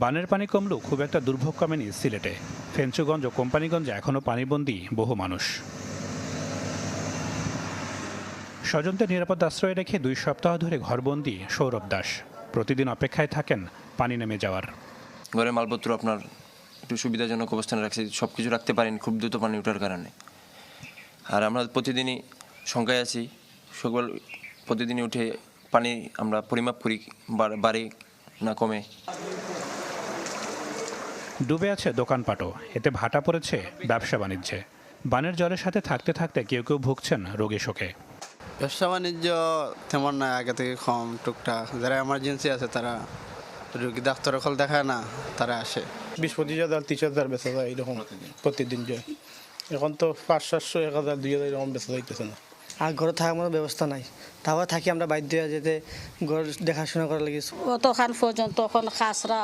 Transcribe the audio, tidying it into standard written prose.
বানের পানি কমলেও খুব একটা দুর্ভোগ কমেনি সিলেটে। ফেঞ্চুগঞ্জ ও কোম্পানিগঞ্জে এখনও পানিবন্দী বহু মানুষ। স্বজনদের নিরাপদ আশ্রয়ে রেখে 2 সপ্তাহ ধরে ঘরবন্দি সৌরভ দাস। প্রতিদিন অপেক্ষায় থাকেন পানি নেমে যাওয়ার। ঘরের মালপত্র আপনার একটু সুবিধাজনক অবস্থানে রাখছি, সব কিছু রাখতে পারেন খুব দ্রুত পানি ওঠার কারণে। আর আমরা প্রতিদিনই সংখ্যায় আছি, সকল প্রতিদিনই উঠে পানি আমরা পরিমাপ করি, বাড়ে না কমে। ডুবে আছে দোকানপাটও, এতে ভাটা পড়েছে ব্যবসা বাণিজ্যে। বানের জলের সাথে থাকতে থাকতে কেউ কেউ ভুগছেন রোগে শোকে। ব্যবসা বাণিজ্য তেমন না, আগে থেকে কম। টুকটাক যারা এমার্জেন্সি আছে তারা রোগী ডাক্তার খল দেখায় না, তারা আসে। 20-25,000 30,000 বেচা যায় এরকম প্রতিদিন যায়। এখন তো 500-700 1,000 2,000 এরকম বেচা যাইতেছে না। আর ঘরে থাকার মতো ব্যবস্থা নাই, তারপর থাকি আমরা বাধ্য হয়ে যেতে ঘর দেখাশোনা করা লাগে। অতখান পর্যন্ত এখন খাসরা